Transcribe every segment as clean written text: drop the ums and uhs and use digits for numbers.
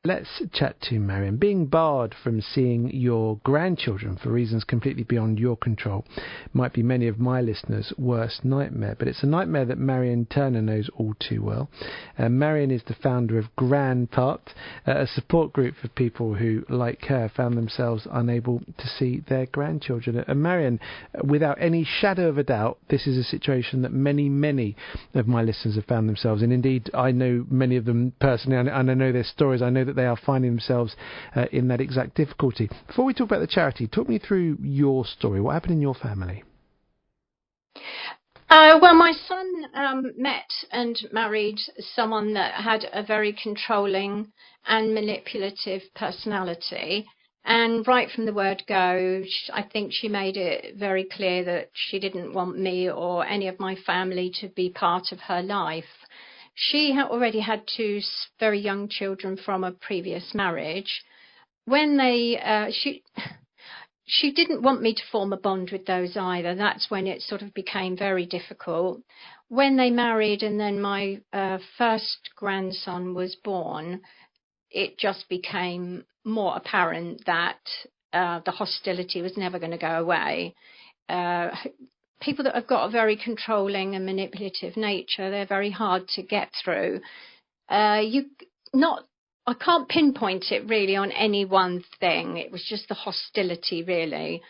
Let's chat to Marion. Being barred from seeing your grandchildren for reasons completely beyond your control might be many of my listeners' worst nightmare, but it's a nightmare that Marion Turner knows all too well. Marion is the founder of GranPart, a support group for people who, like her, found themselves unable to see their grandchildren. And Marion, without any shadow of a doubt, this is a situation that many of my listeners have found themselves in. Indeed, I know many of them personally, and I know their stories. I know that they are finding themselves in that exact difficulty. Before we talk about the charity, talk me through your story. What happened in your family? Well, my son met and married someone that had a very controlling and manipulative personality. And right from the word go, I think she made it very clear that she didn't want me or any of my family to be part of her life. She had already had two very young children from a previous marriage. When she didn't want me to form a bond with those either. That's when it sort of became very difficult. When they married and then my first grandson was born, it just became more apparent that the hostility was never going to go away. People that have got a very controlling and manipulative nature, they're very hard to get through. I can't pinpoint it really on any one thing. It was just the hostility, really.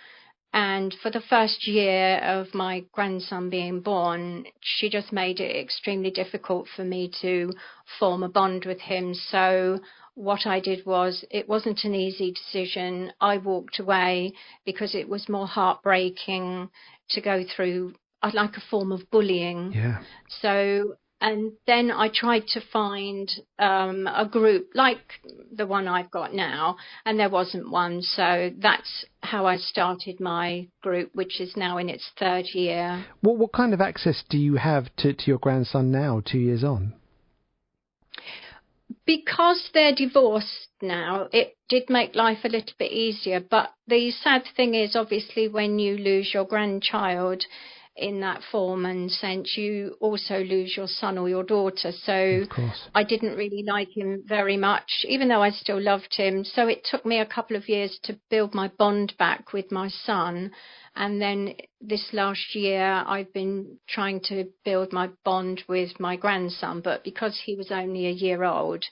And for the first year of my grandson being born, she just made it extremely difficult for me to form a bond with him. So what I did was, it wasn't an easy decision. I walked away because it was more heartbreaking to go through like a form of bullying. Yeah. So, and then I tried to find a group like the one I've got now, and there wasn't one. So that's how I started my group, which is now in its third year. What kind of access do you have to your grandson now, 2 years on? Because they're divorced now, it did make life a little bit easier. But the sad thing is, obviously, when you lose your grandchild in that form and sense, you also lose your son or your daughter. So I didn't really like him very much, even though I still loved him. So it took me a couple of years to build my bond back with my son. And then this last year, I've been trying to build my bond with my grandson. But because he was only a year old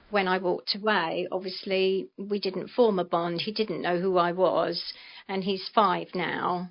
when I walked away, obviously we didn't form a bond. He didn't know who I was, and he's 5 now.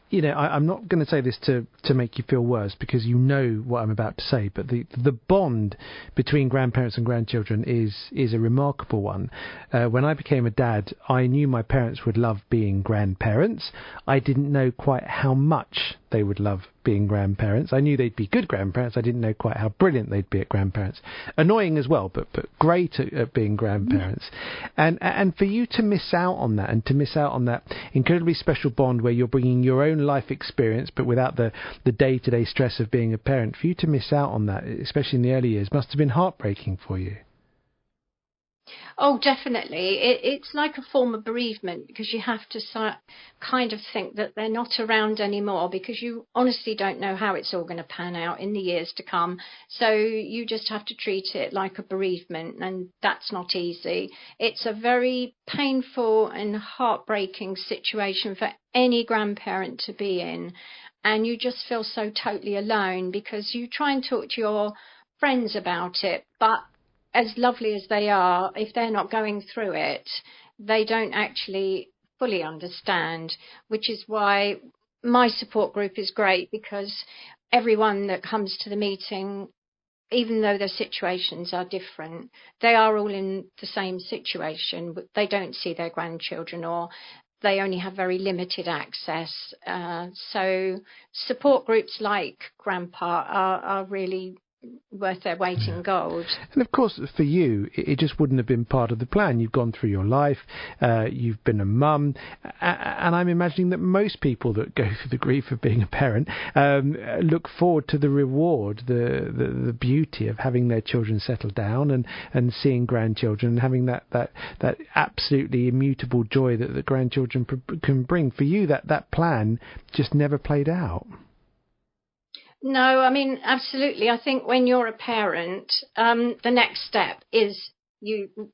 You know, I'm not going to say this to make you feel worse, because you know what I'm about to say, but the bond between grandparents and grandchildren is a remarkable one. When I became a dad, I knew my parents would love being grandparents. I didn't know quite how much they would love being grandparents. I knew they'd be good grandparents. I didn't know quite how brilliant they'd be at grandparents. Annoying as well, but great at being grandparents. And for you to miss out on that, and to miss out on that incredibly special bond where you're bringing your own life experience, but without the day-to-day stress of being a parent, for you to miss out on that, especially in the early years, must have been heartbreaking for you. Oh, definitely. It's like a form of bereavement, because you have to kind of think that they're not around anymore, because you honestly don't know how it's all going to pan out in the years to come. So you just have to treat it like a bereavement, and that's not easy. It's a very painful and heartbreaking situation for any grandparent to be in. And you just feel so totally alone, because you try and talk to your friends about it, but as lovely as they are, if they're not going through it, they don't actually fully understand, which is why my support group is great, because everyone that comes to the meeting, even though their situations are different, they are all in the same situation, but they don't see their grandchildren, or they only have very limited access. So support groups like GranPart are really worth their weight in gold. And of course, for you, it just wouldn't have been part of the plan. You've gone through your life, you've been a mum, and I'm imagining that most people that go through the grief of being a parent look forward to the reward, the beauty of having their children settle down and seeing grandchildren, and having that absolutely immutable joy that the grandchildren can bring. For you, that plan just never played out. No, I mean, absolutely. I think when you're a parent, the next step is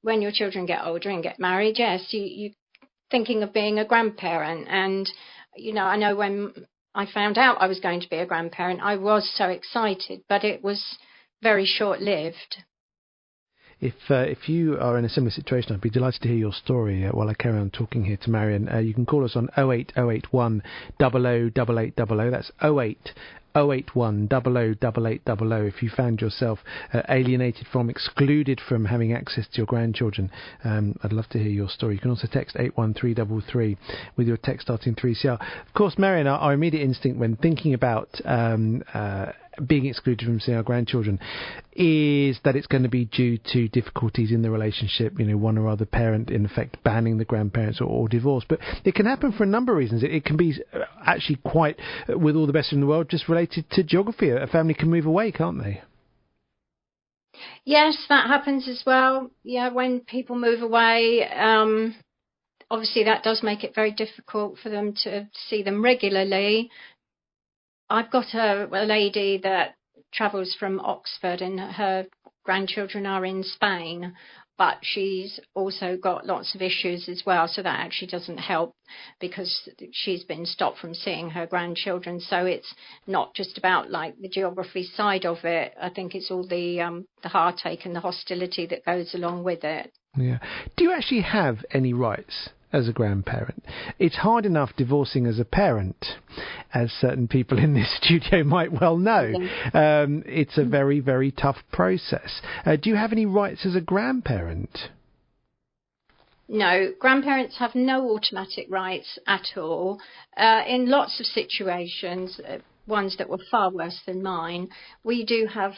when your children get older and get married, yes, you thinking of being a grandparent. And, I know when I found out I was going to be a grandparent, I was so excited, but it was very short-lived. If you are in a similar situation, I'd be delighted to hear your story while I carry on talking here to Marion. You can call us on 08081 008800. That's 08081 008800 if you found yourself alienated from, excluded from having access to your grandchildren. I'd love to hear your story. You can also text 81333 with your text starting 3CR. Of course, Marion, our immediate instinct when thinking about being excluded from seeing our grandchildren is that it's going to be due to difficulties in the relationship, one or other parent in effect banning the grandparents or divorce. But it can happen for a number of reasons. It can be actually quite, with all the best in the world, just related to geography. A family can move away, can't they? Yes, that happens as well. Yeah, when people move away, obviously that does make it very difficult for them to see them regularly. I've got a lady that travels from Oxford and her grandchildren are in Spain, but she's also got lots of issues as well. So that actually doesn't help because she's been stopped from seeing her grandchildren. So it's not just about like the geography side of it. I think it's all the heartache and the hostility that goes along with it. Yeah. Do you actually have any rights as a grandparent? It's hard enough divorcing as a parent, as certain people in this studio might well know. It's a very, very tough process. Do you have any rights as a grandparent? No, grandparents have no automatic rights at all. In lots of situations, ones that were far worse than mine, we do have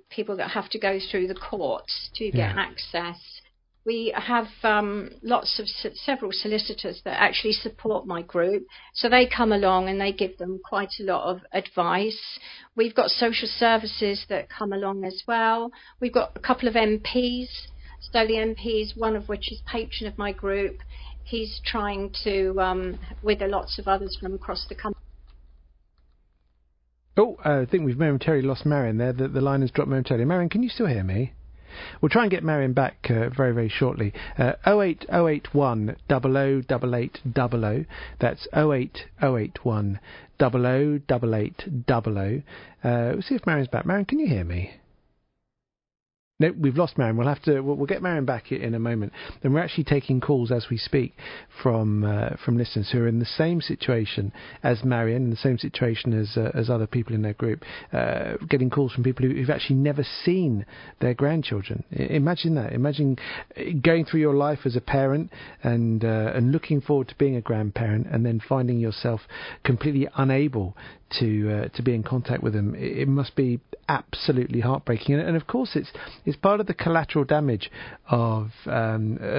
people that have to go through the courts to get access. We have several solicitors that actually support my group. So they come along and they give them quite a lot of advice. We've got social services that come along as well. We've got a couple of MPs. So the MPs, one of which is patron of my group, he's trying to, with lots of others from across the country. Oh, I think we've momentarily lost Marion there. The line has dropped momentarily. Marion, can you still hear me? We'll try and get Marion back very, very shortly. 08081 008800. That's 08081 008800. We'll see if Marion's back. Marion, can you hear me? No, we've lost Marion. We'll get Marion back in a moment. And we're actually taking calls as we speak from listeners who are in the same situation as Marion, in the same situation as other people in their group, getting calls from people who've actually never seen their grandchildren. Imagine that. Imagine going through your life as a parent and looking forward to being a grandparent, and then finding yourself completely unable to be in contact with them. It must be absolutely heartbreaking, and of course it's part of the collateral damage of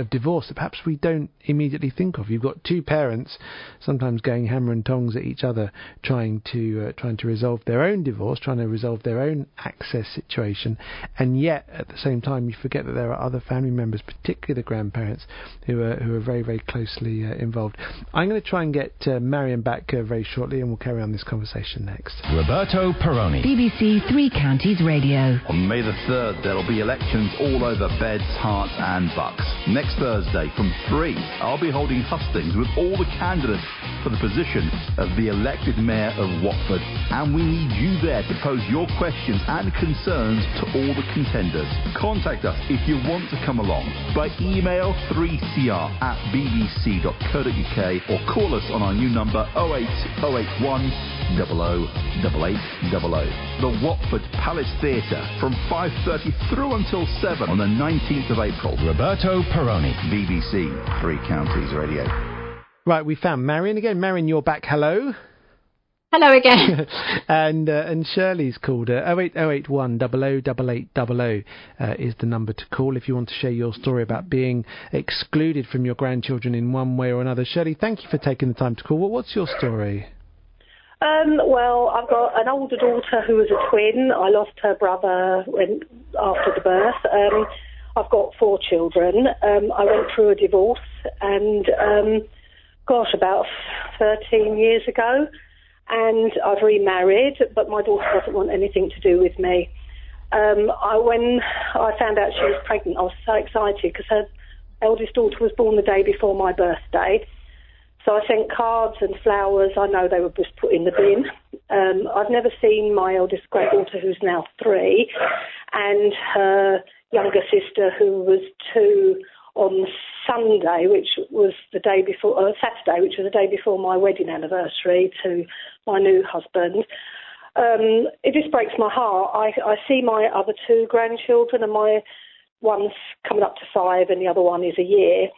divorce that perhaps we don't immediately think of. You've got two parents sometimes going hammer and tongs at each other, trying to resolve their own divorce, trying to resolve their own access situation, and yet at the same time you forget that there are other family members, particularly the grandparents, who are very, very closely involved. I'm going to try and get Marion back very shortly, and we'll carry on this conversation next. Roberto Perroni, BBC Three Counties Radio. On May the 3rd, there'll be elections all over Beds, Herts and Bucks. Next Thursday from 3, I'll be holding hustings with all the candidates for the position of the elected Mayor of Watford. And we need you there to pose your questions and concerns to all the contenders. Contact us if you want to come along by email 3cr@bbc.co.uk or call us on our new number 08081 008800. The Watford Palace Theatre from 5:30 through until 7 on the 19th of April. Roberto Perroni, BBC Three Counties Radio. Right, we found Marion again. Marion, you're back. Hello. Hello again. and Shirley's called 08081 008800 is the number to call if you want to share your story about being excluded from your grandchildren in one way or another. Shirley, thank you for taking the time to call. What's your story? Well, I've got an older daughter who was a twin. I lost her brother after the birth. I've got 4 children. I went through a divorce and, about 13 years ago, and I've remarried, but my daughter doesn't want anything to do with me. When I found out she was pregnant, I was so excited because her eldest daughter was born the day before my birthday. So I sent cards and flowers. I know they were just put in the bin. I've never seen my eldest granddaughter, who's now 3, and her younger sister, who was 2, on Sunday, which was the day before, Saturday, which was the day before my wedding anniversary to my new husband. It just breaks my heart. I see my other 2 grandchildren, and my one's coming up to 5 and the other one is a year.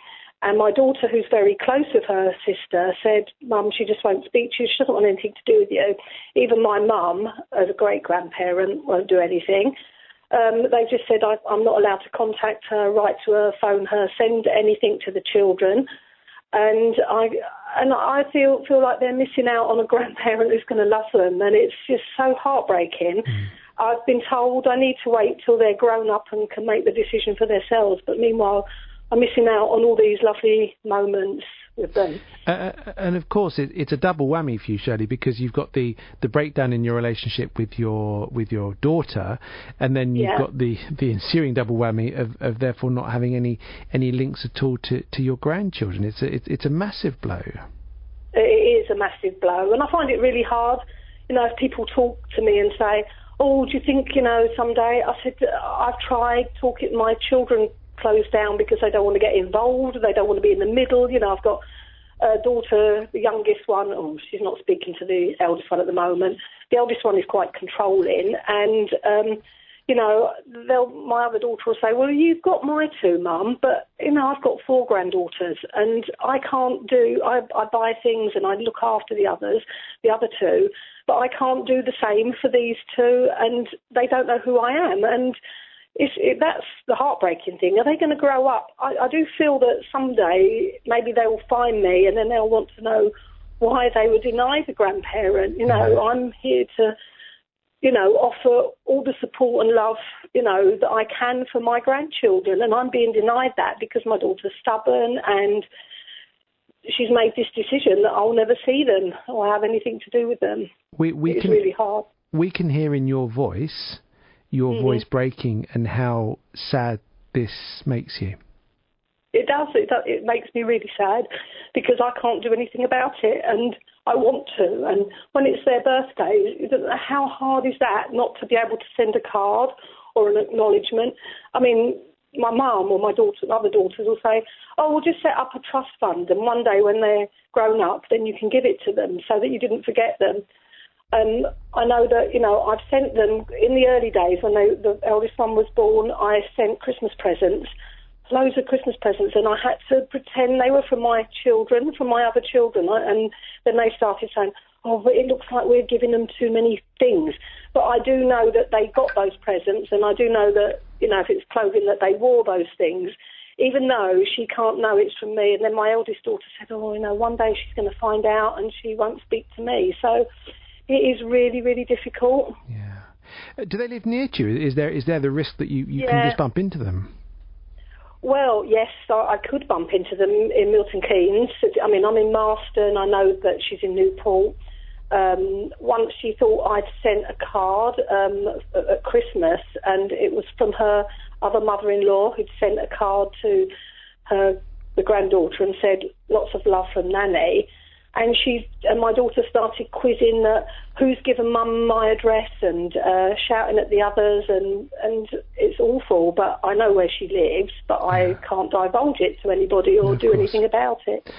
And my daughter, who's very close with her sister, said, Mum, she just won't speak to you. She doesn't want anything to do with you. Even my mum, as a great-grandparent, won't do anything. They just said I'm not allowed to contact her, write to her, phone her, send anything to the children. And I feel like they're missing out on a grandparent who's going to love them, and it's just so heartbreaking. I've been told I need to wait till they're grown up and can make the decision for themselves, but meanwhile I'm missing out on all these lovely moments with them. And of course, it's a double whammy for you, Shirley, because you've got the breakdown in your relationship with your daughter, and then you've got the ensuing double whammy of therefore not having any links at all to your grandchildren. It's a massive blow. It is a massive blow, and I find it really hard. If people talk to me and say, "Oh, do you think someday?" I said, "I've tried talking to my children." Closed down because they don't want to get involved, they don't want to be in the middle. I've got a daughter, the youngest one, she's not speaking to the eldest one at the moment. The eldest one is quite controlling, and my other daughter will say, well, you've got my 2, Mum, but I've got 4 granddaughters, and I buy things and I look after the other 2, but I can't do the same for these 2, and they don't know who I am. And that's the heartbreaking thing. Are they going to grow up? I do feel that someday maybe they will find me, and then they'll want to know why they were denied a grandparent. I'm here to, offer all the support and love, that I can for my grandchildren, and I'm being denied that because my daughter's stubborn and she's made this decision that I'll never see them or have anything to do with them. It's really hard. We can hear in your voice voice breaking, and how sad this makes you. It does. It makes me really sad because I can't do anything about it, and I want to. And when it's their birthday, how hard is that not to be able to send a card or an acknowledgement? I mean, my mum or my other daughters will say, oh, we'll just set up a trust fund, and one day when they're grown up, then you can give it to them so that you didn't forget them. And I know that, I've sent them, in the early days when the eldest one was born, I sent Christmas presents, loads of Christmas presents, and I had to pretend they were from my other children. And then they started saying, oh, but it looks like we're giving them too many things. But I do know that they got those presents, and I do know that, if it's clothing, that they wore those things, even though she can't know it's from me. And then my eldest daughter said, oh, one day she's going to find out and she won't speak to me. So it is really, really difficult. Yeah. Do they live near to you? Is there the risk that you can just bump into them? Well, yes, I could bump into them in Milton Keynes. I mean, I'm in Marston. I know that she's in Newport. Once she thought I'd sent a card at Christmas, and it was from her other mother-in-law who'd sent a card to the granddaughter and said, lots of love from Nanny. And my daughter started quizzing who's given Mum my address and shouting at the others, and it's awful. But I know where she lives, but I can't divulge it to anybody or do anything about it.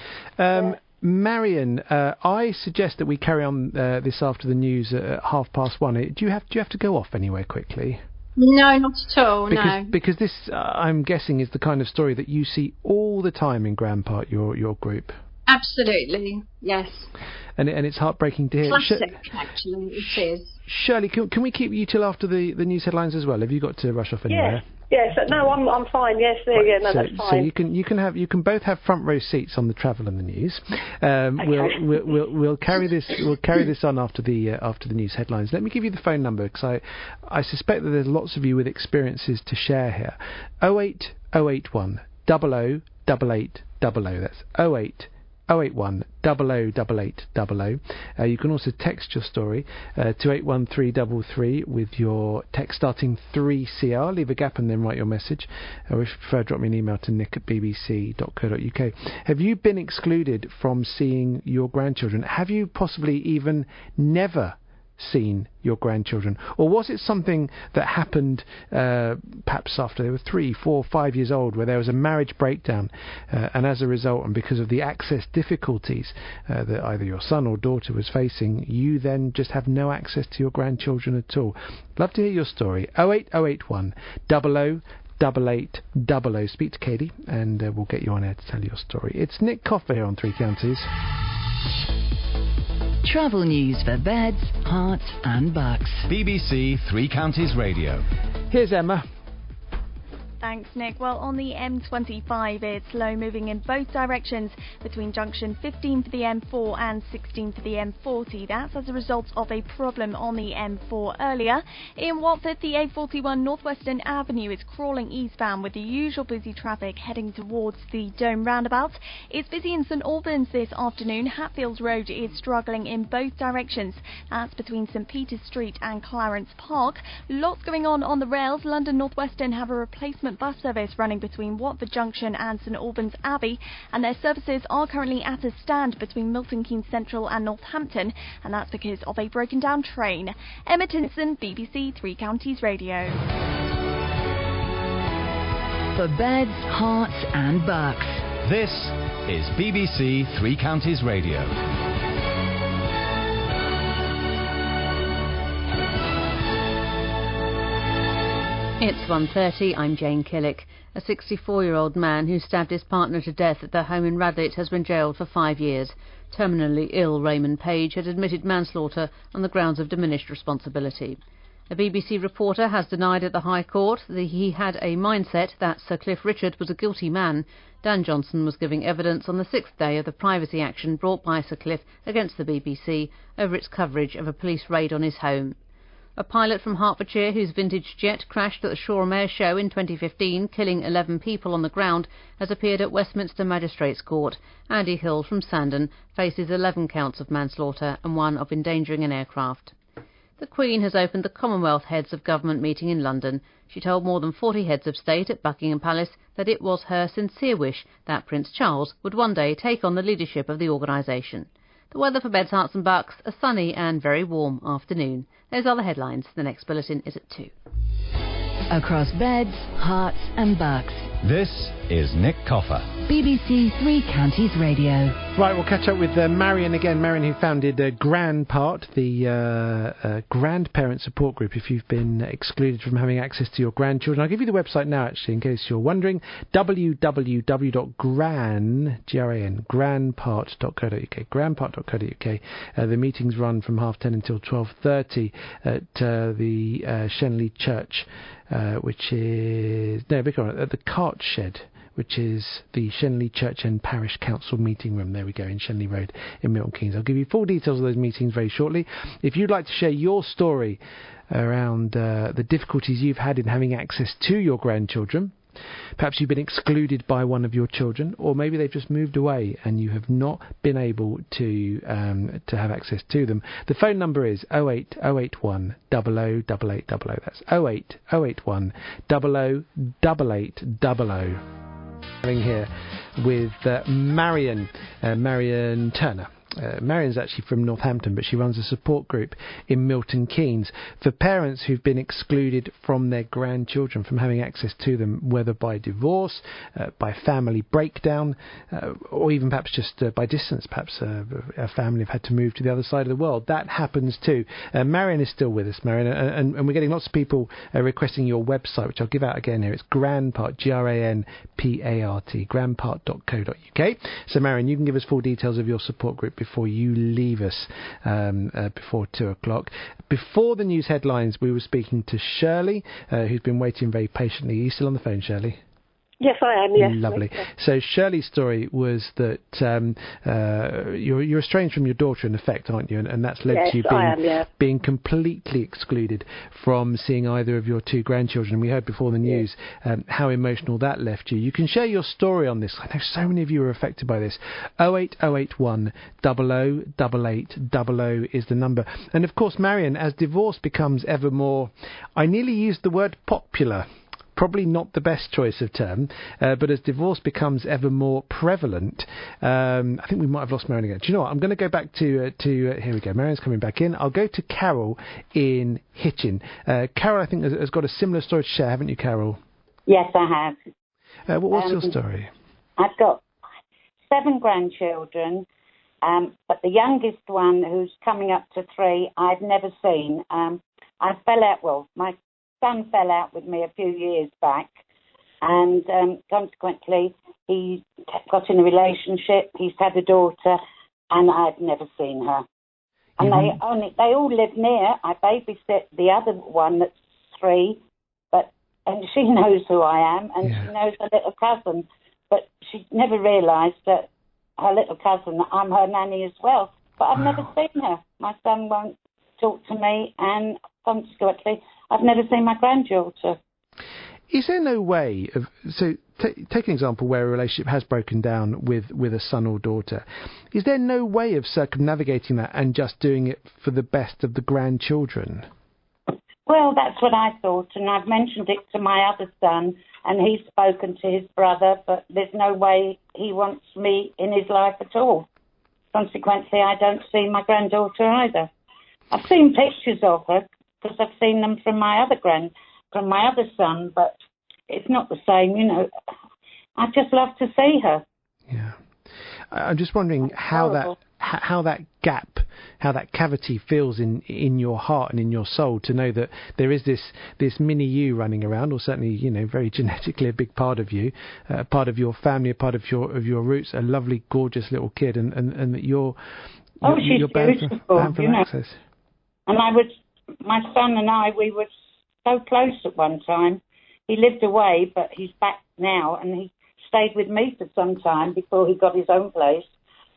Marion, I suggest that we carry on this after the news at 1:30. Do you have to go off anywhere quickly? No, not at all. Because this, I'm guessing, is the kind of story that you see all the time in GranPart, your group. Absolutely, yes. And it's heartbreaking to hear. Classic, actually, it is. Shirley, can we keep you till after the news headlines as well? Have you got to rush off anywhere? Yes. No, I'm fine. Yes, that's fine. So you can both have front row seats on the travel and the news. Okay. We'll carry this on after the news headlines. Let me give you the phone number, because I suspect that there's lots of you with experiences to share here. 08081 008800. That's 081 0088 00. You can also text your story to 81333 with your text starting 3CR. Leave a gap and then write your message. Or if you prefer, drop me an email to nick@bbc.co.uk. Have you been excluded from seeing your grandchildren? Have you possibly even never seen your grandchildren? Or was it something that happened perhaps after they were 3, 4, 5 years old, where there was a marriage breakdown, and as a result, and because of the access difficulties that either your son or daughter was facing, you then just have no access to your grandchildren at all? Love to hear your story. 08081 00 8800. Speak to Katie and we'll get you on air to tell your story. It's Nick Coffer here on Three Counties. Travel news for beds, hearts and bucks. BBC Three Counties Radio. Here's Emma. Thanks, Nick. Well, on the M25, it's slow moving in both directions between junction 15 for the M4 and 16 for the M40. That's as a result of a problem on the M4 earlier. In Watford, the A41 Northwestern Avenue is crawling eastbound with the usual busy traffic heading towards the Dome roundabout. It's busy in St Albans this afternoon. Hatfield Road is struggling in both directions. That's between St Peter's Street and Clarence Park. Lots going on the rails. London Northwestern have a replacement bus service running between Watford Junction and St Albans Abbey, and their services are currently at a stand between Milton Keynes Central and Northampton, and that's because of a broken down train. Emma Tinson, BBC Three Counties Radio. For beds, hearts and bucks. This is BBC Three Counties Radio. It's 1:30, I'm Jane Killick. A 64-year-old man who stabbed his partner to death at their home in Radlett has been jailed for 5 years. Terminally ill Raymond Page had admitted manslaughter on the grounds of diminished responsibility. A BBC reporter has denied at the High Court that he had a mindset that Sir Cliff Richard was a guilty man. Dan Johnson was giving evidence on the 6th day of the privacy action brought by Sir Cliff against the BBC over its coverage of a police raid on his home. A pilot from Hertfordshire whose vintage jet crashed at the Shoreham Air Show in 2015, killing 11 people on the ground, has appeared at Westminster Magistrates Court. Andy Hill from Sandon faces 11 counts of manslaughter and 1 of endangering an aircraft. The Queen has opened the Commonwealth Heads of Government meeting in London. She told more than 40 heads of state at Buckingham Palace that it was her sincere wish that Prince Charles would one day take on the leadership of the organisation. The weather for beds, hearts and bucks, a sunny and very warm afternoon. Those are the headlines. The next bulletin is at 2. Across beds, hearts and bucks. This is Nick Coffer. BBC Three Counties Radio. Right, we'll catch up with Marion again. Marion, who founded GranPart, the grandparent support group if you've been excluded from having access to your grandchildren. I'll give you the website now, actually, in case you're wondering. www.granpart.co.uk. Granpart.co.uk. The meetings run from 10:30 until 12:30 at the Shenley Church, which is at the Cart Shed, which is the Shenley Church and Parish Council meeting room. There we go, in Shenley Road in Milton Keynes. I'll give you full details of those meetings very shortly. If you'd like to share your story around the difficulties you've had in having access to your grandchildren, perhaps you've been excluded by one of your children, or maybe they've just moved away and you have not been able to have access to them. The phone number is 08081 00 8800. That's 08081 00 8800. Here with Marion Turner. Marion's actually from Northampton, but she runs a support group in Milton Keynes for parents who've been excluded from their grandchildren, from having access to them, whether by divorce, by family breakdown, or even perhaps just by distance. Perhaps a family have had to move to the other side of the world. That happens too. Marion is still with us, Marion, and we're getting lots of people requesting your website, which I'll give out again here. It's GranPart, GranPart, GranPart.co.uk. So Marion, you can give us full details of your support group before you leave us before 2 o'clock. Before the news headlines, we were speaking to Shirley, who's been waiting very patiently. Are you still on the phone, Shirley? Yes, I am, yes. Lovely. So Shirley's story was that you're estranged from your daughter, in effect, aren't you? And that's led to you being completely excluded from seeing either of your two grandchildren. And we heard before the news how emotional that left you. You can share your story on this. I know so many of you are affected by this. 08081 00 88 00 is the number. And of course, Marion, as divorce becomes ever more, I nearly used the word popular. Probably not the best choice of term, but as divorce becomes ever more prevalent, I think we might have lost Marion again. Do you know what? I'm going to go back to here we go. Marion's coming back in. I'll go to Carol in Hitchin. Carol, I think, has got a similar story to share, haven't you, Carol? Yes, I have. What's your story? I've got 7 grandchildren, but the youngest one, who's coming up to 3, I've never seen. I fell out, my son fell out with me a few years back, and consequently he got in a relationship. He's had a daughter, and I've never seen her. And they all live near. I babysit the other one that's 3, and she knows who I am, and she knows her little cousin, but she never realised that her little cousin, I'm her nanny as well. But I've never seen her. My son won't talk to me, and consequently I've never seen my granddaughter. Is there no way of... So take an example where a relationship has broken down with a son or daughter. Is there no way of circumnavigating that and just doing it for the best of the grandchildren? Well, that's what I thought, and I've mentioned it to my other son, and he's spoken to his brother, but there's no way he wants me in his life at all. Consequently, I don't see my granddaughter either. I've seen pictures of her, because I've seen them from my other son, but it's not the same, you know. I just love to see her. Yeah. I'm just wondering how that gap, how that cavity feels in your heart and in your soul, to know that there is this mini you running around, or certainly, you know, very genetically a big part of you, part of your family, a part of your roots, a lovely, gorgeous little kid, and that you're she's beautiful, you know. Access. And my son and I, we were so close at one time. He lived away, but he's back now, and he stayed with me for some time before he got his own place.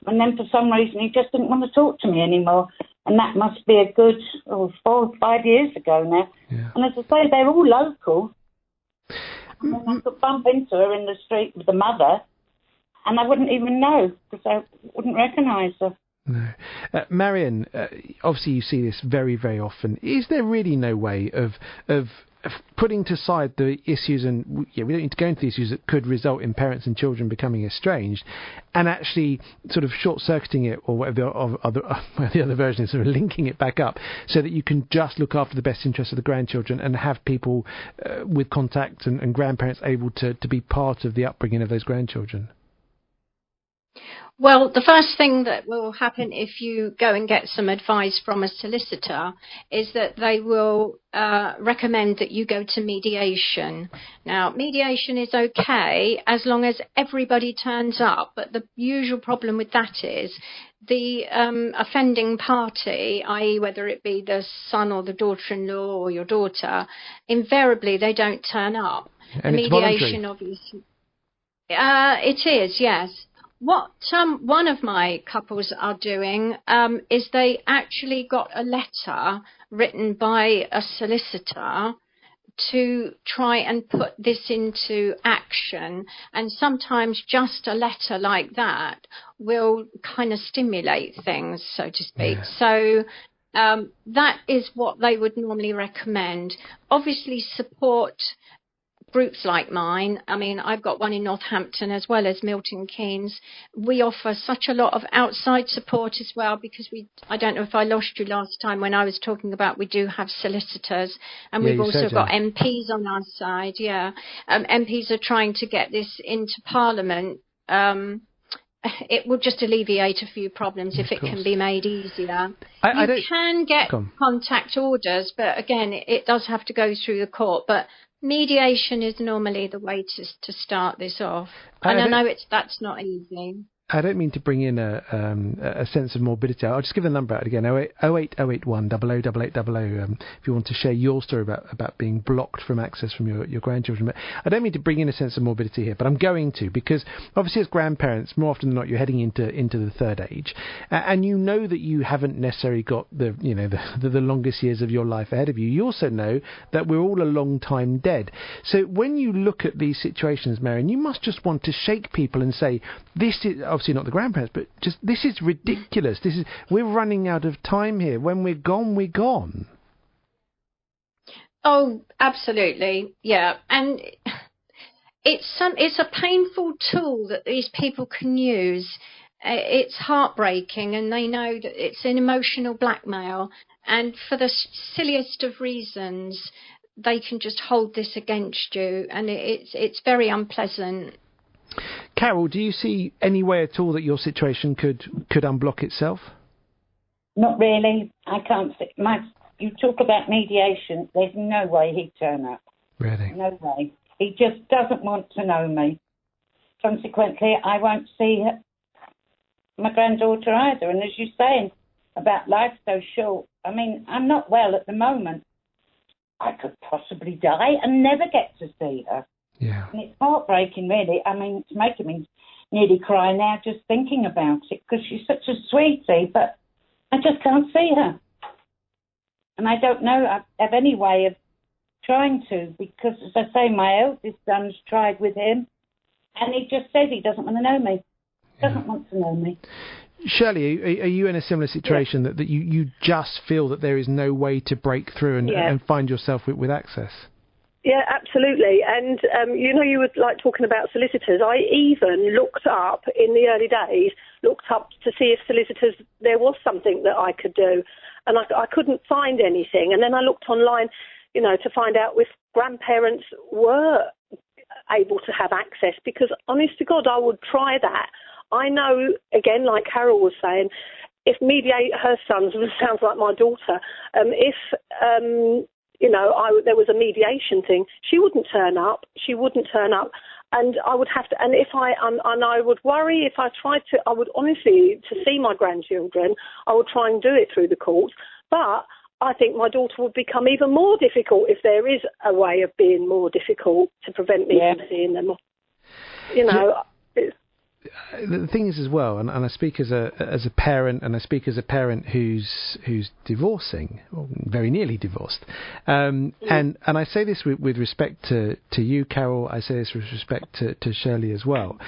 And then for some reason, he just didn't want to talk to me anymore. And that must be a good 4 or 5 years ago now. Yeah. And as I say, they're all local. And I could bump into her in the street with the mother, and I wouldn't even know, because I wouldn't recognise her. No. Marion, obviously you see this very, very often. Is there really no way of putting to side the issues, and we don't need to go into the issues that could result in parents and children becoming estranged, and actually sort of short-circuiting it, or whatever the other version is, sort of linking it back up, so that you can just look after the best interests of the grandchildren and have people with contact and grandparents able to be part of the upbringing of those grandchildren? Well, the first thing that will happen if you go and get some advice from a solicitor is that they will recommend that you go to mediation. Now, mediation is okay as long as everybody turns up, but the usual problem with that is the offending party, i.e. whether it be the son or the daughter-in-law or your daughter, invariably they don't turn up. And the mediation, obviously. It is, yes. What one of my couples are doing is they actually got a letter written by a solicitor to try and put this into action, and sometimes just a letter like that will kind of stimulate things, so to speak. Yeah. So that is what they would normally recommend. Obviously, support groups like mine. I mean, I've got one in Northampton as well as Milton Keynes. We offer such a lot of outside support as well, because I don't know if I lost you last time when I was talking about we do have solicitors, and we've also got MPs on our side. Yeah, MPs are trying to get this into Parliament. It will just alleviate a few problems if it can be made easier. You can get contact orders, but again, it does have to go through the court. But mediation is normally the way to start this off. And I know that's not easy. I don't mean to bring in a sense of morbidity. I'll just give the number out again: 08081 008800. If you want to share your story about being blocked from access from your grandchildren. But I don't mean to bring in a sense of morbidity here, but I'm going to, because obviously as grandparents, more often than not, you're heading into the third age, and you know that you haven't necessarily got the longest years of your life ahead of you. You also know that we're all a long time dead. So when you look at these situations, Marion, you must just want to shake people and say, this is obviously not the grandparents, but just this is ridiculous. We're running out of time here. When we're gone, we're gone. Oh, absolutely, yeah. And it's a painful tool that these people can use. It's heartbreaking, and they know that it's an emotional blackmail. And for the silliest of reasons, they can just hold this against you, and it's very unpleasant. Carol, do you see any way at all that your situation could unblock itself? Not really. I can't see. You talk about mediation. There's no way he'd turn up. Really? No way. He just doesn't want to know me. Consequently, I won't see my granddaughter either. And as you're saying about life so short, I mean, I'm not well at the moment. I could possibly die and never get to see her. Yeah. And it's heartbreaking, really. I mean, it's making me nearly cry now just thinking about it, because she's such a sweetie, but I just can't see her. And I don't know I have any way of trying to, because, as I say, my eldest son's tried with him, and he just says he doesn't want to know me. Doesn't want to know me. Shirley, are you in a similar situation that you just feel that there is no way to break through and find yourself with access? Yeah, absolutely. And, you were like talking about solicitors. I even looked up in the early days, to see if solicitors, there was something that I could do. And I couldn't find anything. And then I looked online, to find out if grandparents were able to have access, because honest to God, I would try that. I know, again, like Carol was saying, if her sons, sounds like my daughter, if there was a mediation thing, she wouldn't turn up. And I would have to, and I would worry if I tried to, I would honestly, to see my grandchildren, I would try and do it through the courts. But I think my daughter would become even more difficult if there is a way of being more difficult to prevent me from seeing them. The thing is as well, and I speak as a parent, and I speak as a parent who's divorcing, or very nearly divorced, and I say this with respect to you, Carol. I say this with respect to Shirley as well.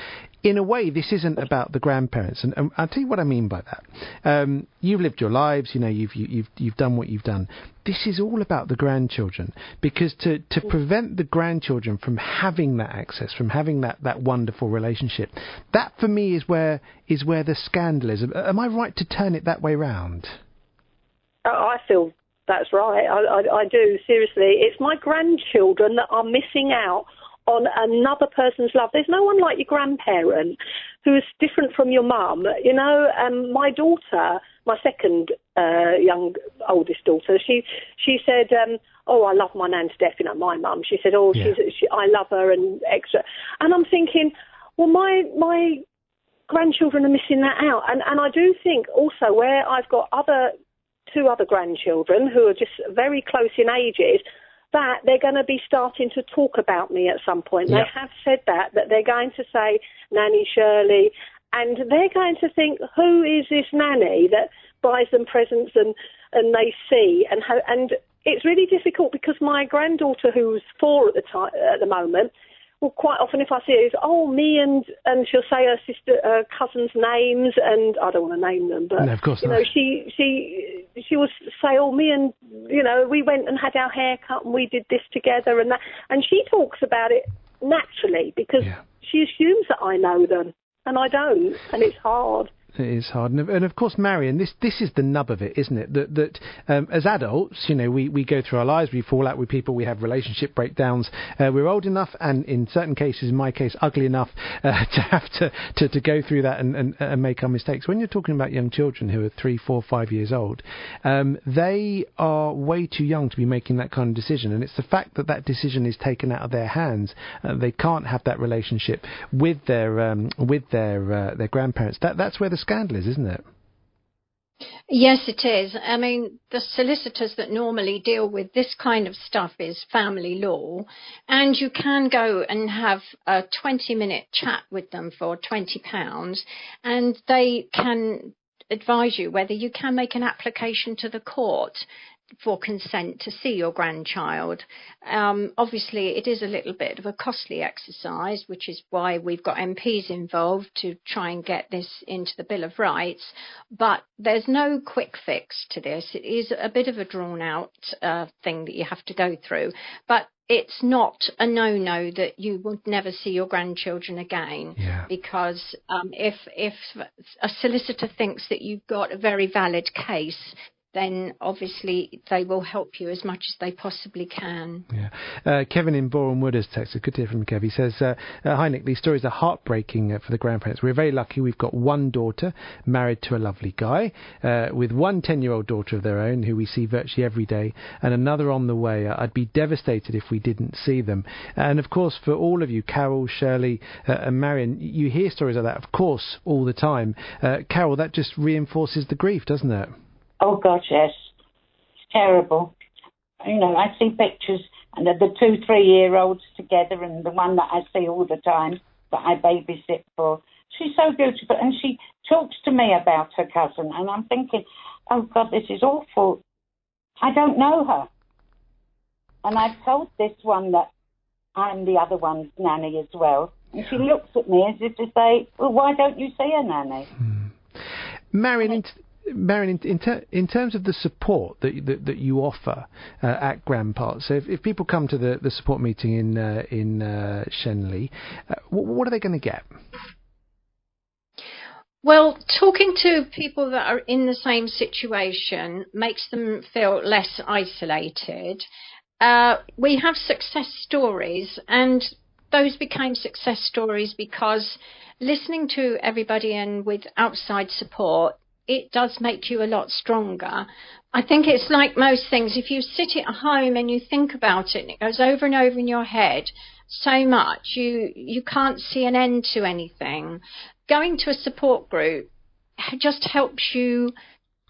In a way, this isn't about the grandparents, and I'll tell you what I mean by that. You've lived your lives, you've done what you've done. This is all about the grandchildren, because to prevent the grandchildren from having that access, from having that wonderful relationship, that for me is where the scandal is. Am I right to turn it that way round? I feel that's right. I do, seriously. It's my grandchildren that are missing out on another person's love. There's no one like your grandparent who is different from your mum. My daughter, my second oldest daughter, she said, I love my nan to death, my mum. She said, I love her and extra. And I'm thinking, well, my grandchildren are missing that out. And I do think also where I've got two other grandchildren who are just very close in ages, that they're going to be starting to talk about me at some point. Yep. They have said that they're going to say Nanny Shirley, and they're going to think, who is this nanny that buys them presents and they see? And it's really difficult, because my granddaughter, who's 4 at the moment, well, quite often if I see her, it's, me, and she'll say her cousin's names, and I don't want to name them, but, no, of course not. She will say, me and, we went and had our hair cut and we did this together and that. And she talks about it naturally, because she assumes that I know them, and I don't, and it's hard. It is hard, and of course, Marion, this is the nub of it, isn't it? That as adults, we go through our lives, we fall out with people, we have relationship breakdowns. We're old enough, and in certain cases, in my case, ugly enough, to have to go through that and make our mistakes. When you're talking about young children who are 3, 4, 5 years old, they are way too young to be making that kind of decision, and it's the fact that decision is taken out of their hands. They can't have that relationship with their grandparents. That's where the scandal is, isn't it? Yes, it is. I mean, the solicitors that normally deal with this kind of stuff is family law, and you can go and have a 20-minute chat with them for £20, and they can advise you whether you can make an application to the court for consent to see your grandchild. Obviously, it is a little bit of a costly exercise, which is why we've got MPs involved to try and get this into the Bill of Rights. But there's no quick fix to this. It is a bit of a drawn-out thing that you have to go through. But it's not a no-no that you would never see your grandchildren again, because if a solicitor thinks that you've got a very valid case, then obviously they will help you as much as they possibly can. Kevin in Boreham Wood has texted. Good to hear from Kev. He says, hi Nick, these stories are heartbreaking for the grandparents. We're very lucky. We've got one daughter married to a lovely guy, with one 10-year-old daughter of their own who we see virtually every day, and another on the way. I'd be devastated if we didn't see them. And of course, for all of you, Carol, Shirley and Marion, you hear stories like that, of course, all the time. Carol, that just reinforces the grief, doesn't it? Oh, gosh, yes. It's terrible. I see pictures and the 2, 3-year-olds together, and the one that I see all the time that I babysit for. She's so beautiful, and she talks to me about her cousin, and I'm thinking, oh, God, this is awful. I don't know her. And I've told this one that I'm the other one's nanny as well. And she looks at me as if to say, well, why don't you see her nanny? Marion, in terms of the support that you offer at GranPart, so if people come to the support meeting in Shenley, what are they going to get? Well, talking to people that are in the same situation makes them feel less isolated. We have success stories, and those became success stories because listening to everybody and with outside support, it does make you a lot stronger. I think it's like most things. If you sit at home and you think about it and it goes over and over in your head so much, you can't see an end to anything. Going to a support group just helps you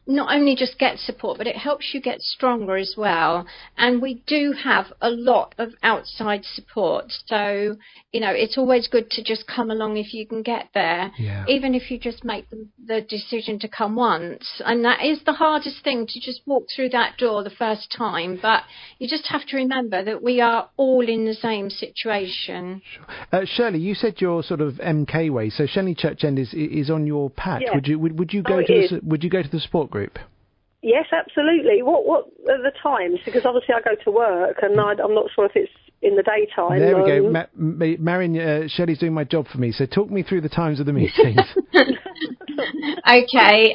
not only just get support, but it helps you get stronger as well. And we do have a lot of outside support. So, it's always good to just come along if you can get there, even if you just make the decision to come once. And that is the hardest thing, to just walk through that door the first time. But you just have to remember that we are all in the same situation. Sure. Shirley, you said you're sort of MK way, so Shenley Church End is on your patch. Yeah. Would you go to the support group? Yes, absolutely. What are the times? Because obviously I go to work, and I'm not sure if it's in the daytime. There we go. Marion, Shelley's doing my job for me, so talk me through the times of the meetings. Okay.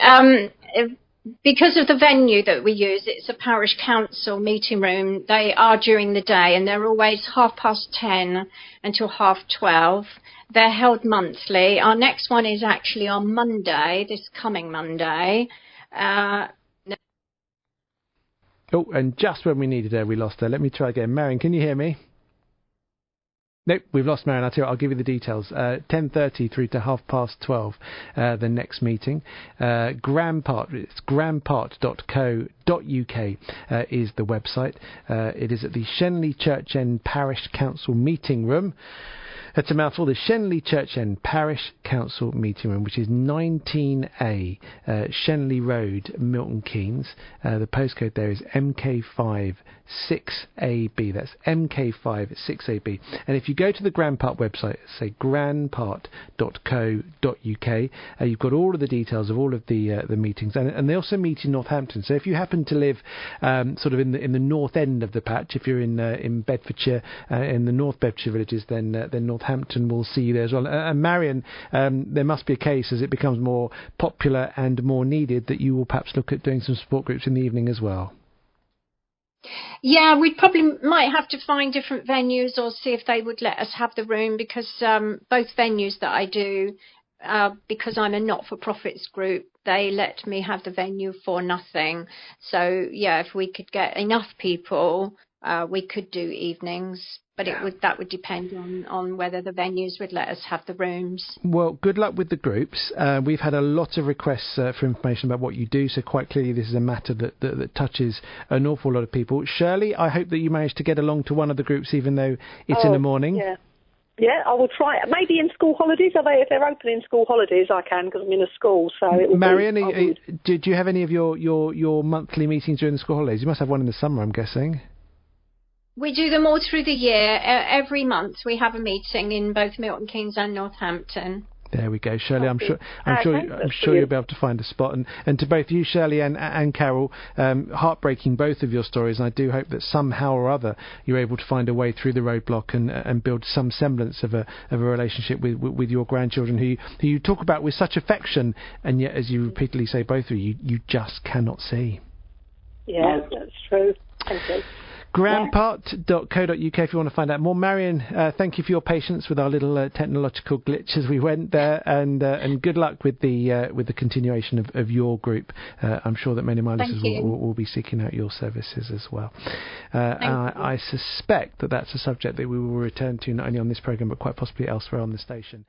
Because of the venue that we use, it's a parish council meeting room. They are during the day, and they're always 10:30 until 12:30. They're held monthly. Our next one is actually on Monday, this coming Monday. Oh, and just when we needed her, we lost her. Let me try again. Marion, can you hear me? Nope, we've lost Marion. I'll tell you, I'll give you the details. 10:30 through to 12:30, the next meeting. GranPart, it's granpart.co.uk is the website. It is at the Shenley Church End Parish Council Meeting Room. That's a mouthful. The Shenley Church End Parish Council Meeting Room, which is 19A, Shenley Road, Milton Keynes. The postcode there is MK5 6AB. That's MK5 6AB. And if you go to the GranPart website, say granpart.co.uk, you've got all of the details of all of the meetings, and they also meet in Northampton. So if you happen to live sort of in the north end of the patch, if you're in Bedfordshire, in the North Bedfordshire villages, then Northampton will see you there as well. And Marion, there must be a case as it becomes more popular and more needed that you will perhaps look at doing some support groups in the evening as well. Yeah, we probably might have to find different venues or see if they would let us have the room, because both venues that I do, because I'm a not-for-profits group, they let me have the venue for nothing. So, yeah, if we could get enough people, we could do evenings. But that would depend on whether the venues would let us have the rooms. Well, good luck with the groups. We've had a lot of requests for information about what you do, so quite clearly this is a matter that touches an awful lot of people. Shirley, I hope that you managed to get along to one of the groups, even though it's in the morning. Yeah. Yeah, I will try it. Maybe in school holidays. If they're open in school holidays, I can, because I'm in a school. So it will Marion, do you have any of your monthly meetings during the school holidays? You must have one in the summer, I'm guessing. We do them all through the year. Every month we have a meeting in both Milton Keynes and Northampton. There we go, Shirley. I'm sure you'll be able to find a spot. And to both you, Shirley, and Carol, heartbreaking both of your stories. And I do hope that somehow or other you're able to find a way through the roadblock and build some semblance of a relationship with your grandchildren who you talk about with such affection, and yet, as you repeatedly say, both of you just cannot see. Yeah, that's true. Thank you. GranPart.co.uk if you want to find out more. Marion, thank you for your patience with our little technological glitch as we went there, and good luck with the continuation of your group. I'm sure that many of my listeners will be seeking out your services as well. I suspect that that's a subject that we will return to not only on this programme but quite possibly elsewhere on the station.